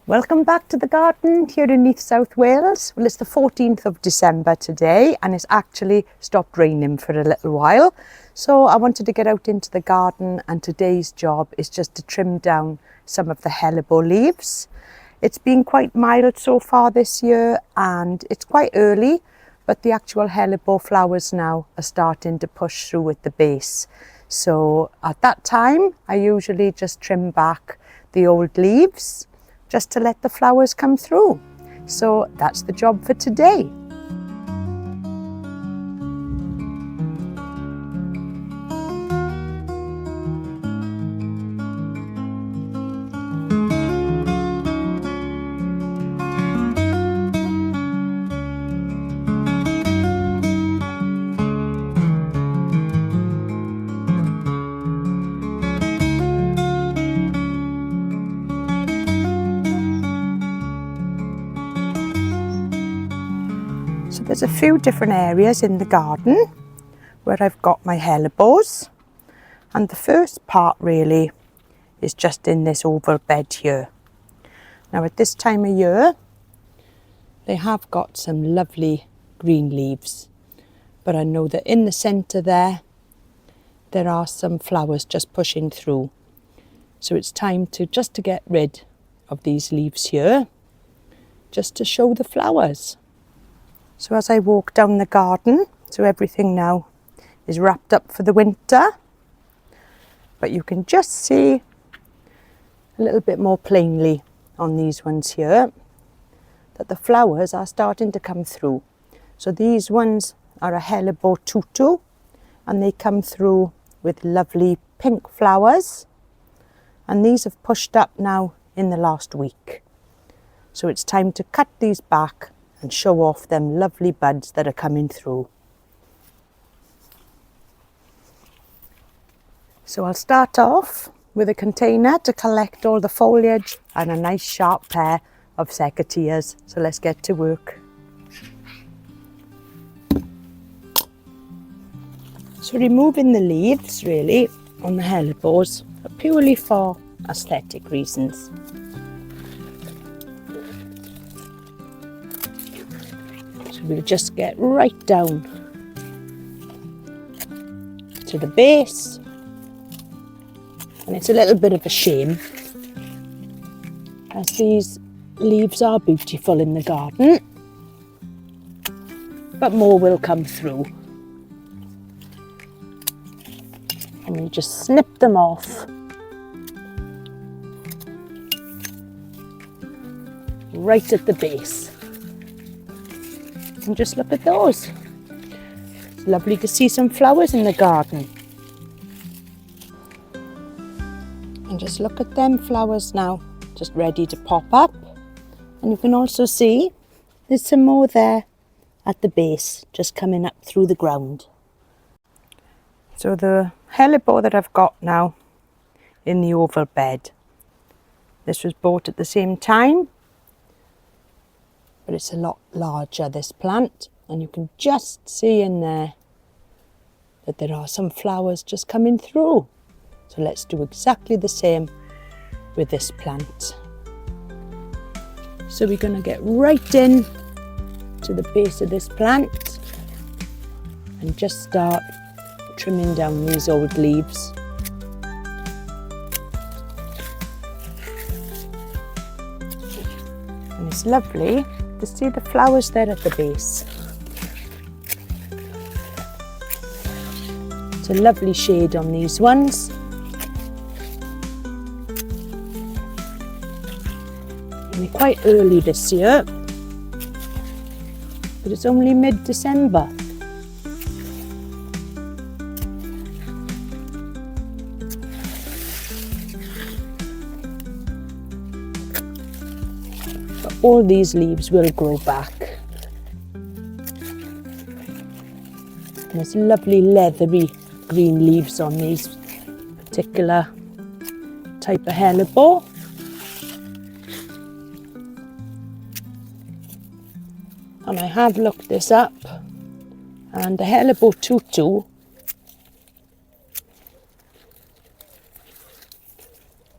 Welcome back to the garden here in Neath, South Wales. Well, it's the 14th of December today and it's actually stopped raining for a little while. So I wanted to get out into the garden, and today's job is just to trim down some of the hellebore leaves. It's been quite mild so far this year and it's quite early, but the actual hellebore flowers now are starting to push through at the base. So at that time, I usually just trim back the old leaves just to let the flowers come through. So that's the job for today. There's a few different areas in the garden where I've got my hellebores, and the first part really is just in this oval bed here. Now at this time of year they have got some lovely green leaves, but I know that in the centre there are some flowers just pushing through. So it's time to get rid of these leaves here, just to show the flowers. So as I walk down the garden, so everything now is wrapped up for the winter, but you can just see a little bit more plainly on these ones here that the flowers are starting to come through. So these ones are a hellebore tutu, and they come through with lovely pink flowers, and these have pushed up now in the last week. So it's time to cut these back and show off them lovely buds that are coming through. So I'll start off with a container to collect all the foliage and a nice sharp pair of secateurs. So let's get to work. So removing the leaves really on the hellebores are purely for aesthetic reasons. We'll just get right down to the base, and it's a little bit of a shame as these leaves are beautiful in the garden, but more will come through. And you just snip them off right at the base. And just look at those. It's lovely to see some flowers in the garden. And just look at them flowers now, just ready to pop up. And you can also see there's some more there at the base, just coming up through the ground. So the hellebore that I've got now in the oval bed, this was bought at the same time, but it's a lot larger, this plant, and you can just see in there that there are some flowers just coming through. So let's do exactly the same with this plant. So we're going to get right in to the base of this plant and just start trimming down these old leaves. And it's lovely to see the flowers there at the base. It's a lovely shade on these ones. And they're quite early this year, but it's only mid-December. All these leaves will grow back. There's lovely leathery green leaves on these particular type of hellebore. And I have looked this up, and the hellebore tutu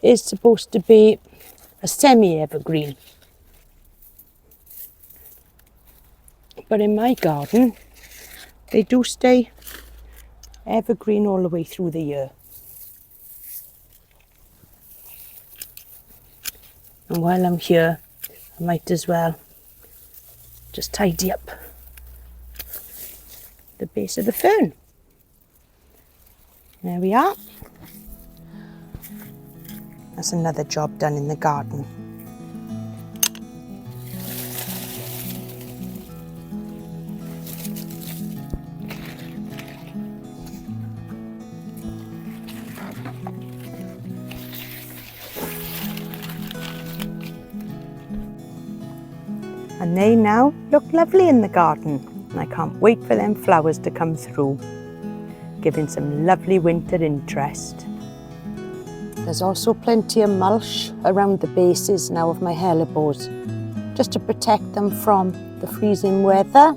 is supposed to be a semi-evergreen. But in my garden, they do stay evergreen all the way through the year. And while I'm here, I might as well just tidy up the base of the fern. There we are. That's another job done in the garden. And they now look lovely in the garden. And I can't wait for them flowers to come through, giving some lovely winter interest. There's also plenty of mulch around the bases now of my hellebores, just to protect them from the freezing weather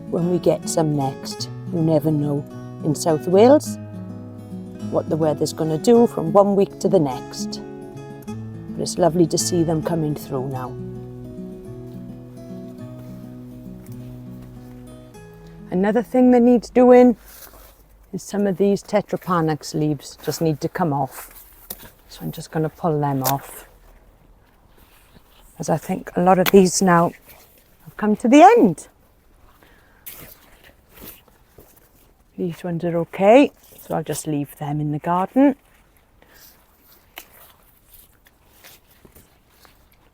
when we get some next. You never know in South Wales what the weather's going to do from one week to the next. But it's lovely to see them coming through now. Another thing that needs doing is some of these Tetrapanax leaves just need to come off. So I'm just going to pull them off, as I think a lot of these now have come to the end. These ones are okay, so I'll just leave them in the garden.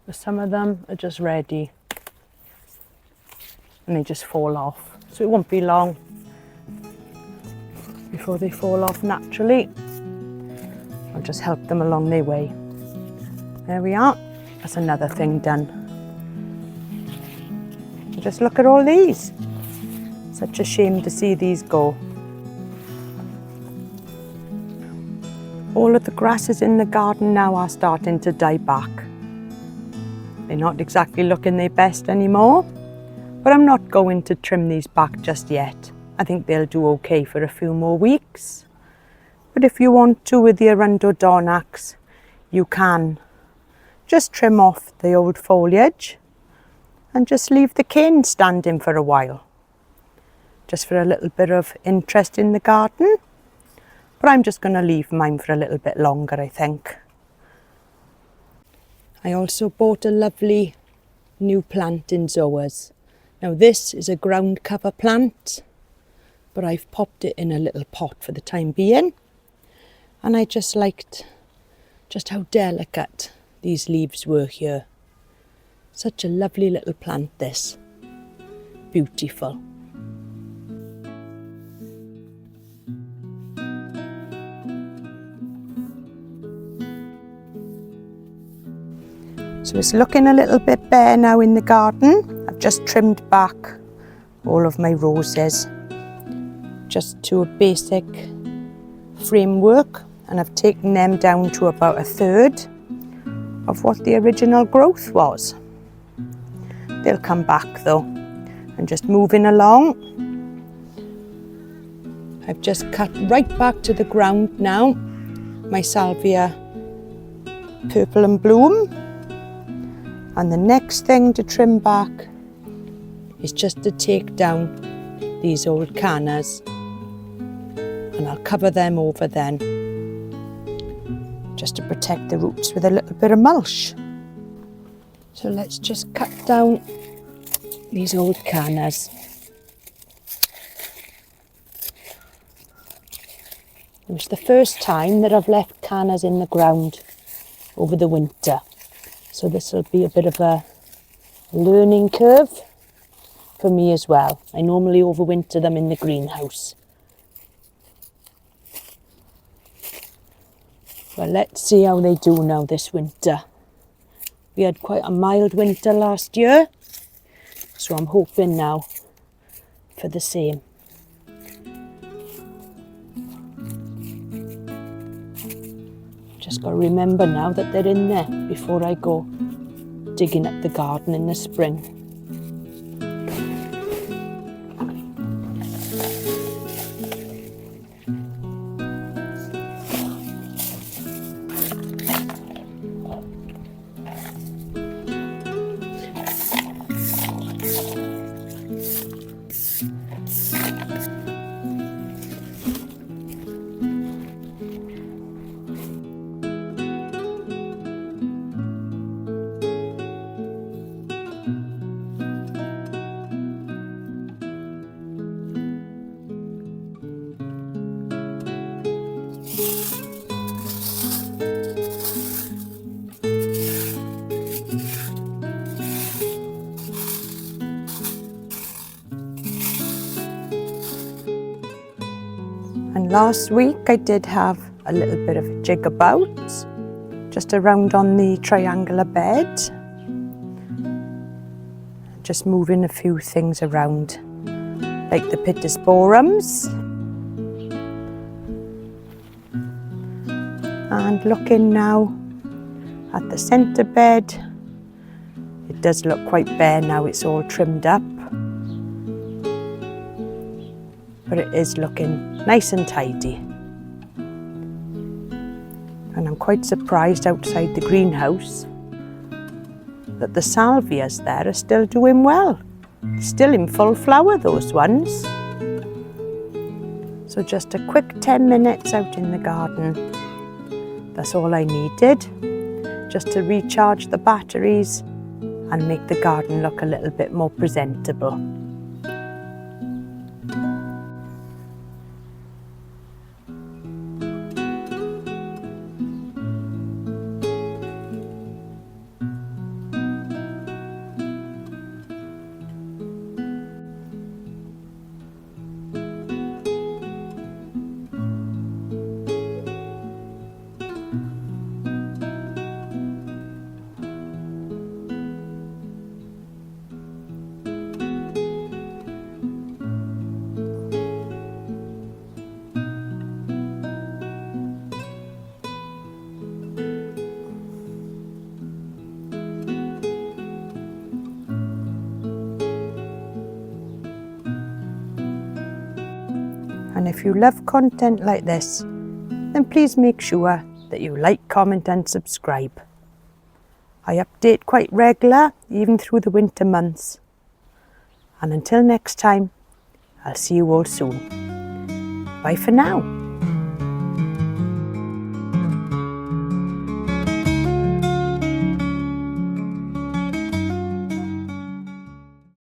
But some of them are just ready and they just fall off. So it won't be long before they fall off naturally. I'll just help them along their way. There we are. That's another thing done. Just look at all these. Such a shame to see these go. All of the grasses in the garden now are starting to die back. They're not exactly looking their best anymore, but I'm not going to trim these back just yet. I think they'll do okay for a few more weeks. But if you want to with your Rhododendrons, you can just trim off the old foliage and just leave the cane standing for a while, just for a little bit of interest in the garden. But I'm just going to leave mine for a little bit longer, I think. I also bought a lovely new plant in Zoas. Now this is a ground cover plant, but I've popped it in a little pot for the time being. And I just liked just how delicate these leaves were here. Such a lovely little plant, this. Beautiful. So it's looking a little bit bare now in the garden. I've just trimmed back all of my roses just to a basic framework, and I've taken them down to about 1/3 of what the original growth was. They'll come back though. I'm just moving along. I've just cut right back to the ground now my salvia purple and bloom. And the next thing to trim back is just to take down these old cannas, and I'll cover them over then, just to protect the roots with a little bit of mulch. So let's just cut down these old cannas. It was the first time that I've left cannas in the ground over the winter. So this will be a bit of a learning curve for me as well. I normally overwinter them in the greenhouse. Well, let's see how they do now this winter. We had quite a mild winter last year, so I'm hoping now for the same. Just got to remember now that they're in there before I go digging up the garden in the spring. Last week I did have a little bit of a jig about, just around on the triangular bed. Just moving a few things around, like the pittosporums. And looking now at the centre bed, it does look quite bare now, it's all trimmed up. But it is looking nice and tidy. And I'm quite surprised outside the greenhouse that the salvias there are still doing well. Still in full flower, those ones. So just a quick 10 minutes out in the garden. That's all I needed, just to recharge the batteries and make the garden look a little bit more presentable. And if you love content like this, then please make sure that you like, comment and subscribe. I update quite regular, even through the winter months. And until next time, I'll see you all soon. Bye for now.